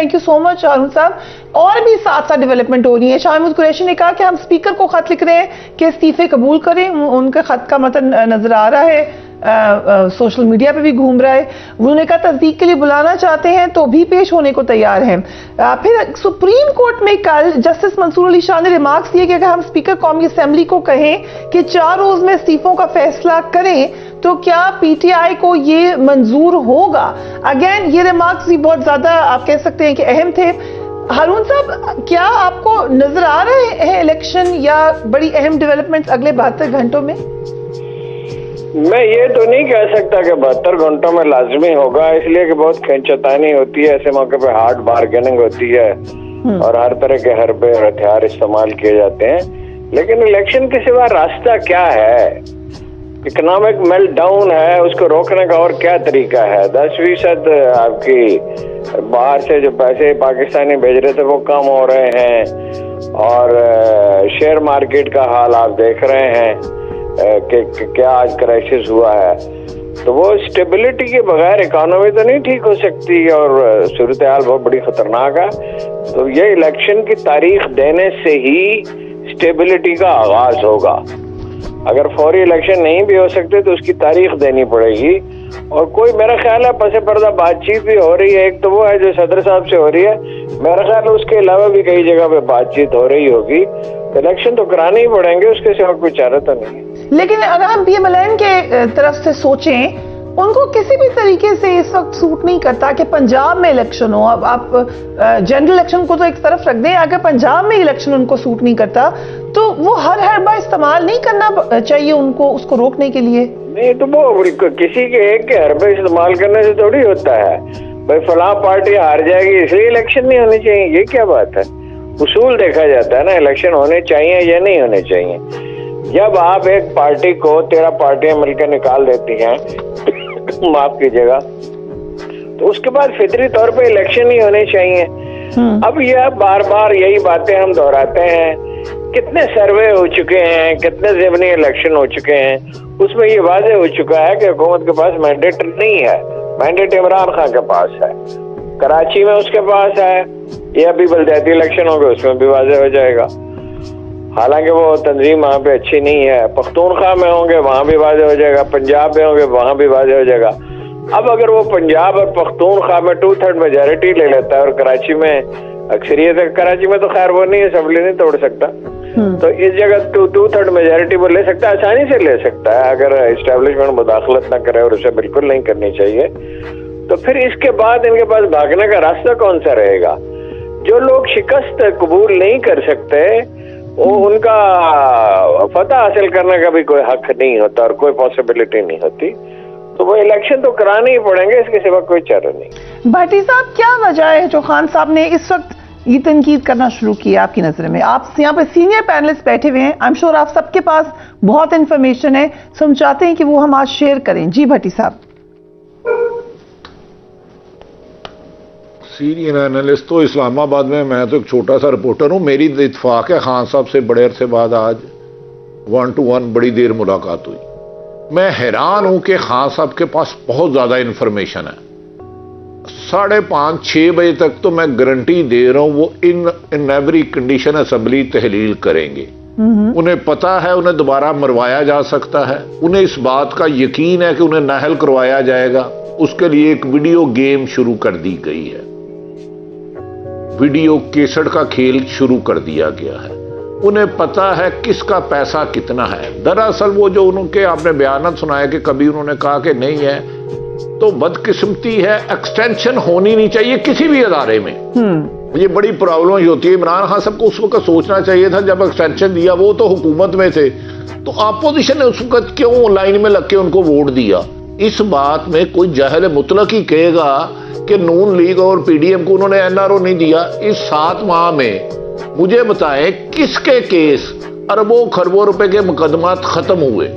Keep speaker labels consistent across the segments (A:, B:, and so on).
A: Thank you so much हारून साहब। और भी साथ साथ डेवलपमेंट हो रही है। शाह महमूद कुरैशी ने कहा कि हम स्पीकर को खत लिख रहे हैं कि इस्तीफे कबूल करें। उनका खत का मतलब नजर आ रहा है, सोशल मीडिया पे भी घूम रहा है। उन्होंने कहा तस्दीक के लिए बुलाना चाहते हैं तो भी पेश होने को तैयार हैं। फिर सुप्रीम कोर्ट में कल जस्टिस मंसूर अली शाह ने रिमार्क्स दिए कि अगर हम स्पीकर कौमी असेंबली को कहें कि 4 रोज में इस्तीफों का फैसला करें तो क्या पीटीआई को ये मंजूर होगा। अगेन ये रिमार्क्स भी बहुत ज्यादा आप कह सकते हैं कि अहम थे। हारून साहब, क्या आपको नजर आ रहे हैं इलेक्शन या बड़ी अहम डेवलपमेंट्स अगले 72 घंटों में?
B: मैं ये तो नहीं कह सकता कि 72 घंटों में लाजमी होगा, इसलिए कि बहुत खींचतानी होती है, ऐसे मौके पे हार्ड बार्गेनिंग होती है और हर तरह के हरबे और हथियार इस्तेमाल किए जाते हैं। लेकिन इलेक्शन के सिवा रास्ता क्या है? इकोनॉमिक मेल्टडाउन है, उसको रोकने का और क्या तरीका है? 10% आपकी बाहर से जो पैसे पाकिस्तानी भेज रहे थे वो कम हो रहे हैं और शेयर मार्केट का हाल आप देख रहे हैं कि क्या आज क्राइसिस हुआ है। तो वो स्टेबिलिटी के बगैर इकोनॉमी तो नहीं ठीक हो सकती और सूरत हाल बहुत बड़ी खतरनाक है। तो ये इलेक्शन की तारीख देने से ही स्टेबिलिटी का आगाज होगा। अगर फौरी इलेक्शन नहीं भी हो सकते तो उसकी तारीख देनी पड़ेगी। और कोई मेरा ख्याल है पसे पर्दा बातचीत भी हो रही है। एक तो वो है जो सदर साहब से हो रही है, मेरा ख्याल है उसके अलावा भी कई जगह पे बातचीत हो रही होगी। इलेक्शन तो कराने ही पड़ेंगे, उसके सिवा कोई चारा तो नहीं है।
A: लेकिन अगर हम PMLN के तरफ से सोचें, उनको किसी भी तरीके से इस वक्त सूट नहीं करता कि पंजाब में इलेक्शन हो। अब आप जनरल इलेक्शन को तो एक तरफ रख दें, अगर पंजाब में इलेक्शन उनको सूट नहीं करता तो वो हर हरबा इस्तेमाल नहीं करना चाहिए उनको, उसको रोकने के लिए।
B: नहीं तो वो किसी के एक के हरबे इस्तेमाल करने से थोड़ी होता है। भाई फलां पार्टी हार जाएगी इसलिए इलेक्शन नहीं होने चाहिए, ये क्या बात है? उसूल देखा जाता है ना, इलेक्शन होने चाहिए या नहीं होने चाहिए। जब आप एक पार्टी को 13 पार्टियां मिलकर निकाल देती हैं माफ कीजिएगा, तो उसके बाद फितरी तौर पे इलेक्शन ही होने चाहिए। अब यह बार बार यही बातें हम दोहराते हैं। कितने सर्वे हो चुके हैं, कितने ज़िमनी इलेक्शन हो चुके हैं, उसमें ये वाज़ेह हो चुका है कि हुकूमत के पास मैंडेट नहीं है। मैंडेट इमरान खान के पास है, कराची में उसके पास है। ये अभी बलदियाती इलेक्शन होंगे उसमें भी वाज़ेह हो जाएगा। हालांकि वो तंजीम वहाँ पे अच्छी नहीं है। पख्तूनख्वा में होंगे वहाँ भी वाज़ेह हो जाएगा, पंजाब में होंगे वहाँ भी वाज़ेह हो जाएगा। अब अगर वो पंजाब और पख्तूनख्वा में 2/3 मेजॉरिटी ले लेता है और कराची में अक्सरियत है, कराची में तो खैर वो नहीं, असेंबली नहीं तोड़ सकता, तो इस जगह 2/3 मेजॉरिटी वो ले सकता है, आसानी से ले सकता है अगर एस्टेब्लिशमेंट मुदाखलत ना करे, और उसे बिल्कुल नहीं करनी चाहिए। तो फिर इसके बाद इनके पास भागने का रास्ता कौन सा रहेगा? जो लोग शिकस्त कबूल नहीं कर सकते वो उनका फतह हासिल करने का भी कोई हक नहीं होता और कोई पॉसिबिलिटी नहीं होती। तो वो इलेक्शन तो कराने ही पड़ेंगे, इसके सिवा कोई चारा नहीं।
A: भट्टी साहब, क्या वजह है जो खान साहब ने इस वक्त ये तनकीद करना शुरू किया आपकी नजर में? आप यहाँ पे सीनियर पैनलिस्ट बैठे हुए हैं, आई एम श्योर आप सबके पास बहुत इंफॉर्मेशन है, सो हम चाहते हैं कि वो हम आज शेयर करें। जी भट्टी साहब।
C: सीनियर एनालिस्ट तो इस्लामाबाद में, मैं तो एक छोटा सा रिपोर्टर हूं। मेरी इत्तेफाक है खान साहब से बड़े अरसे बाद आज 1 to 1 बड़ी देर मुलाकात हुई। मैं हैरान हूं कि खान साहब के पास बहुत ज्यादा इंफॉर्मेशन है। 5:30-6 बजे तक तो मैं गारंटी दे रहा हूं वो इन एवरी कंडीशन असेंबली तहलील करेंगे। उन्हें पता है उन्हें दोबारा मरवाया जा सकता है, उन्हें इस बात का यकीन है कि उन्हें नाहल करवाया जाएगा। उसके लिए एक वीडियो गेम शुरू कर दी गई है, वीडियो केसट का खेल शुरू कर दिया गया है। उन्हें पता है किसका पैसा कितना है। दरअसल वो जो उनके आपने बयान सुनाया कि कभी उन्होंने कहा कि नहीं है, तो बदकिस्मती है। एक्सटेंशन होनी नहीं चाहिए किसी भी अदारे में। ये बड़ी प्रॉब्लम होती है। इमरान खान साहब को उस वक्त सोचना चाहिए था जब एक्सटेंशन दिया, वो तो हुकूमत में थे, तो अपोजिशन ने उस वक्त क्यों लाइन में लग के उनको वोट दिया? इस बात में कोई जाहिल मुतलक ही कहेगा कि नून लीग और PDM को उन्होंने NRO नहीं दिया। इस 7 माह में मुझे बताएं किसके केस अरबों खरबों रुपए के मुकदमात खत्म हुए,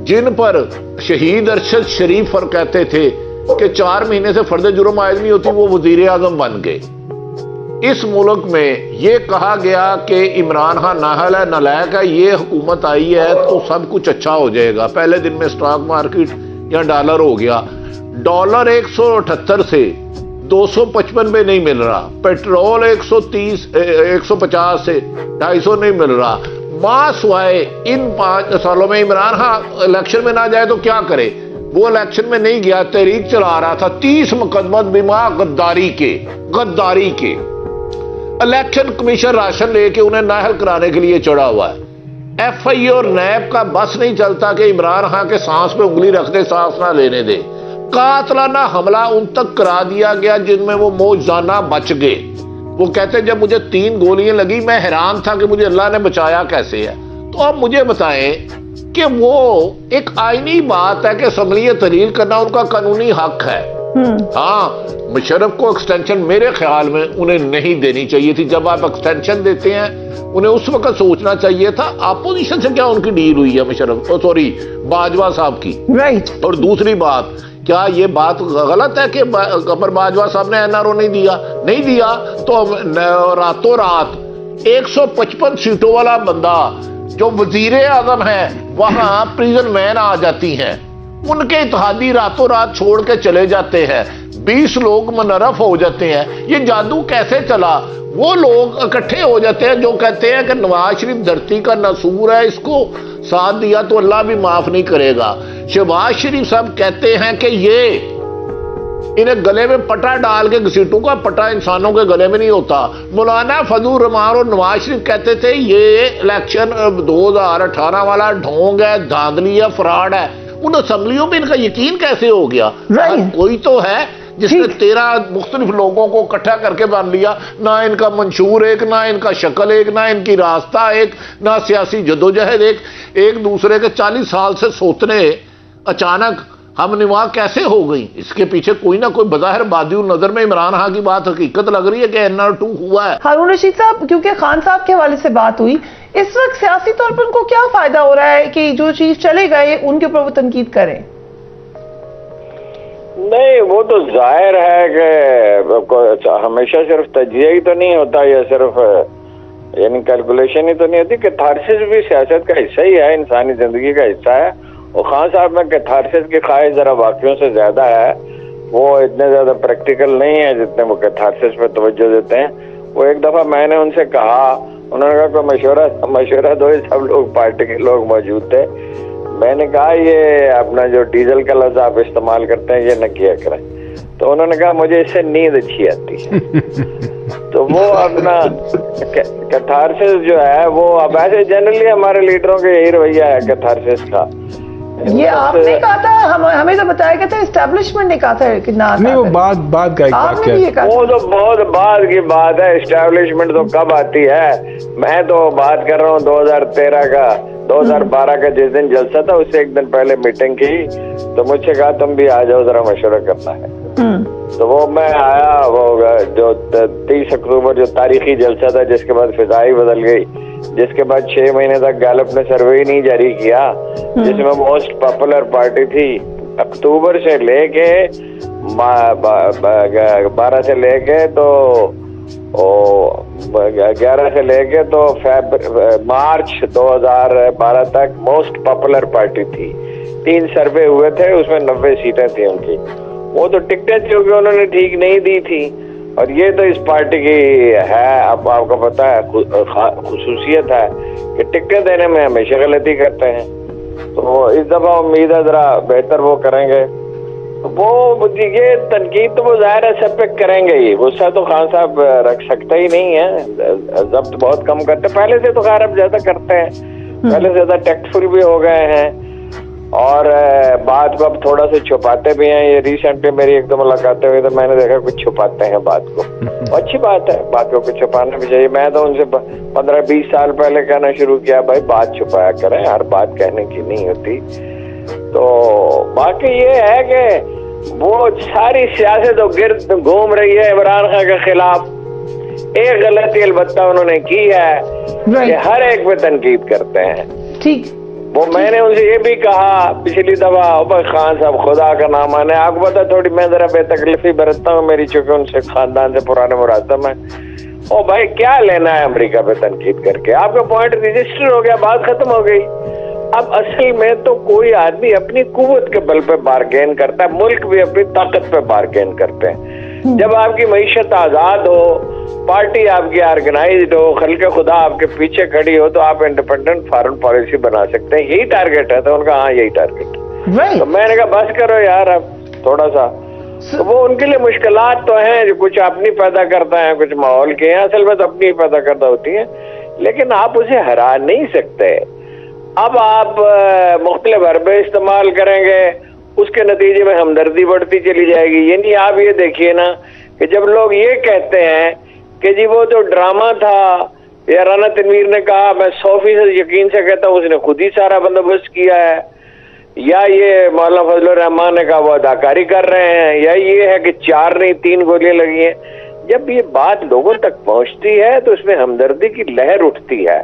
C: जिन पर शहीद अरशद शरीफ और कहते थे कि 4 महीने से फर्द जुर्म आयद नहीं होती, वो वजीर आजम बन गए। इस मुल्क में यह कहा गया कि इमरान खान नाहल है, नालायक है, ये हुकूमत आई है तो सब कुछ अच्छा हो जाएगा। पहले दिन में स्टॉक मार्केट या डॉलर हो गया, डॉलर 178 से 255 में नहीं मिल रहा, पेट्रोल 130 150 से 250 नहीं मिल रहा। मास वाए इन 5 सालों में इमरान खान इलेक्शन में ना जाए तो क्या करे? वो इलेक्शन में नहीं गया, तहरीक चला रहा था, 30 मुकदमत बिमा गद्दारी के इलेक्शन कमीशन राशन लेके उन्हें नाहल कराने के लिए चढ़ा हुआ है। एफआई और नैब का बस नहीं चलता कि इमरान खान के सांस पे उंगली रख दे, सांस ना लेने दे। कातलाना हमला उन तक करा दिया गया जिनमें वो मौजाना बच गए। वो कहते जब मुझे 3 गोलियां लगी मैं हैरान था कि मुझे अल्लाह ने बचाया कैसे है। तो अब मुझे बताएं कि वो एक आईनी बात है कि असम्बली तहरीर करना उनका कानूनी हक है। हाँ, मुशर्रफ को एक्सटेंशन मेरे ख्याल में उन्हें नहीं देनी चाहिए थी। जब आप एक्सटेंशन देते हैं उन्हें उस वक्त सोचना चाहिए था अपोजिशन से क्या उनकी डील हुई है मुशर्रफ बाजवा साहब की, राइट। और दूसरी बात, क्या ये बात गलत है कि गफर बाजवा साहब ने एनआरओ नहीं दिया तो रातों रात 155 सीटों वाला बंदा जो वजीरे आजम है वहां प्रिजन वैन आ जाती हैं, उनके इत्तेहादी रातों रात छोड़ के चले जाते हैं, 20 लोग मुनर्रफ हो जाते हैं। ये जादू कैसे चला? वो लोग इकट्ठे हो जाते हैं जो कहते हैं कि नवाज शरीफ धरती का नसूर है, इसको साथ दिया तो अल्लाह भी माफ नहीं करेगा। शहबाज शरीफ साहब कहते हैं कि ये इन्हें गले में पटा डाल के, घसीटों का पटा इंसानों के गले में नहीं होता। मौलाना फजल रहमान और नवाज शरीफ कहते थे ये इलेक्शन 2018 वाला ढोंग है, धांधली है, फ्रॉड है। उन असेंबलियों में इनका यकीन कैसे हो गया? कोई तो है जिसने 13 मुख्तलिफ लोगों को इकट्ठा करके बांध लिया। ना इनका मंशूर एक, ना इनका शक्ल एक, ना इनकी रास्ता एक, ना सियासी जदोजहद एक दूसरे के 40 साल से सोतने अचानक हम निवा कैसे हो गई? इसके पीछे कोई ना कोई बज़ाहिर बादियुल नजर में इमरान खान की बात हकीकत लग रही है कि NR2 हुआ है।
A: हारून रशीद साहब, क्योंकि खान साहब के हवाले से बात हुई, इस वक्त सियासी तौर पर उनको क्या फायदा हो रहा है कि जो चीज चले गए उनके ऊपर वो तनकीद करें?
B: नहीं, वो तो जाहिर है कि हमेशा सिर्फ तजिया ही तो नहीं होता, या सिर्फ यानी कैलकुलेशन ही तो नहीं होती। कैथारसिस भी सियासत का हिस्सा ही है, इंसानी जिंदगी का हिस्सा है। और खान साहब में कैथारसिस की ख्वाहिश जरा वाकइयों से ज्यादा है। वो इतने ज्यादा प्रैक्टिकल नहीं है जितने वो कैथारसिस पे तवज्जो देते हैं। वो एक दफा मैंने उनसे कहा, उन्होंने कहा कोई मशवरा दो, सब लोग पार्टी के लोग मौजूद थे। मैंने कहा ये अपना जो डीजल का लफ्ज आप इस्तेमाल करते हैं ये न किया करें। तो उन्होंने कहा मुझे इससे नींद अच्छी आती है। तो वो अपना कैथारसिस जो है वो, अब ऐसे जनरली हमारे लीडरों के यही रवैया है कैथारसिस का।
A: ये आपने कहा था, हमें तो बताया गया था, एस्टेब्लिशमेंट ने कहा था कि ना
D: नहीं, वो बाद का एक वाकया,
B: वो तो बहुत बाद की बात है। एस्टेब्लिशमेंट तो कब आती है? मैं तो बात कर रहा हूँ 2013 का, 2012 का जिस दिन जलसा था उससे एक दिन पहले मीटिंग की, तो मुझसे कहा तुम भी आ जाओ जरा मशवरा करना है। तो वो मैं आया, वो जो 30 अक्टूबर जो तारीखी जलसा था जिसके बाद फिजा ही बदल गई, जिसके बाद 6 महीने तक गैलप ने सर्वे ही नहीं जारी किया, जिसमें मोस्ट पॉपुलर पार्टी थी। अक्टूबर से लेके 12 से लेके तो 11 से लेके तो मार्च 2012 तक मोस्ट पॉपुलर पार्टी थी। 3 सर्वे हुए थे, उसमें 90 सीटें थी उनकी। वो तो टिकटें थी क्योंकि उन्होंने ठीक नहीं दी थी। और ये तो इस पार्टी की है, अब आपको पता है, खुसूसियत है कि टिकटें देने में हमेशा गलती करते हैं। तो इस दफा उम्मीद है जरा बेहतर वो करेंगे। वो ये तनकीद तो वो जाहिर है सब पे करेंगे ही, गुस्सा तो खान साहब रख सकते ही नहीं है, जब्त बहुत कम करते। पहले से तो खैर अब ज्यादा करते हैं, पहले से ज्यादा टैक्टफुल भी हो गए हैं और बात को अब थोड़ा सा छुपाते भी हैं। ये रिसेंटली मेरी एक दो मुलाकातें हुई तो मैंने देखा कुछ छुपाते हैं बात को। अच्छी बात है, बात को कुछ छुपाना भी चाहिए। मैं तो उनसे 15-20 साल पहले कहना शुरू किया, भाई बात छुपाया करें, हर बात कहने की नहीं होती। तो बाकी ये है कि वो सारी सियासत तो गिर्द घूम रही है इमरान खान के खिलाफ। एक गलती अलबत्ता उन्होंने की है कि हर एक पे तनकीद करते हैं।
A: ठीक,
B: वो मैंने उनसे ये भी कहा पिछली दफा, भाई खान साहब खुदा का नाम आने, आपको पता थोड़ी मैं जरा बेतकलीफी बरतता हूँ मेरी, चूंकि उनसे खानदान से पुराने मुरादम है। ओ भाई क्या लेना है अमेरिका पे तनकीद करके? आपका पॉइंट रजिस्टर हो गया, बात खत्म हो गई। अब असल में तो कोई आदमी अपनी कुव्वत के बल पे बारगेन करता है, मुल्क भी अपनी ताकत पे बारगेन करते हैं। जब आपकी मईशत आजाद हो, पार्टी आपकी ऑर्गेनाइज्ड हो, खल्के खुदा आपके पीछे खड़ी हो, तो आप इंडिपेंडेंट फॉरेन पॉलिसी बना सकते हैं। यही टारगेट है। तो उनका हाँ यही टारगेट। तो मैंने कहा बस करो यार अब थोड़ा सा। तो वो उनके लिए मुश्किलात तो हैं, जो कुछ अपनी पैदा करता है, कुछ माहौल के हैं, असल में तो अपनी पैदा करता होती है, लेकिन आप उसे हरा नहीं सकते। अब आप मुख्तलिफ हरबे इस्तेमाल करेंगे, उसके नतीजे में हमदर्दी बढ़ती चली जाएगी। यानी आप ये देखिए ना कि जब लोग ये कहते हैं कि जी वो तो ड्रामा था, या राना तनवीर ने कहा, मैं 100% यकीन से कहता हूँ उसने खुद ही सारा बंदोबस्त किया है, या ये मौलाना फजलुर रहमान ने कहा वो अदाकारी कर रहे हैं, या ये है कि 4 नहीं 3 गोलियां लगी हैं। जब ये बात लोगों तक पहुंचती है तो उसमें हमदर्दी की लहर उठती है।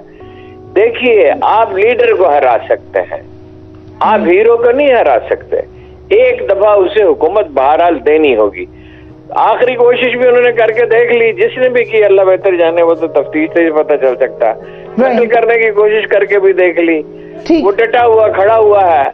B: देखिए, आप लीडर को हरा सकते हैं, आप हीरो को नहीं हरा सकते। एक दफा उसे हुकूमत बहरहाल देनी होगी। आखिरी कोशिश भी उन्होंने करके देख ली, जिसने भी की अल्लाह बेहतर जाने, वो तो तफ्तीश से ही पता चल सकता है। कत्ल करने की कोशिश करके भी देख ली, वो डटा हुआ खड़ा हुआ है।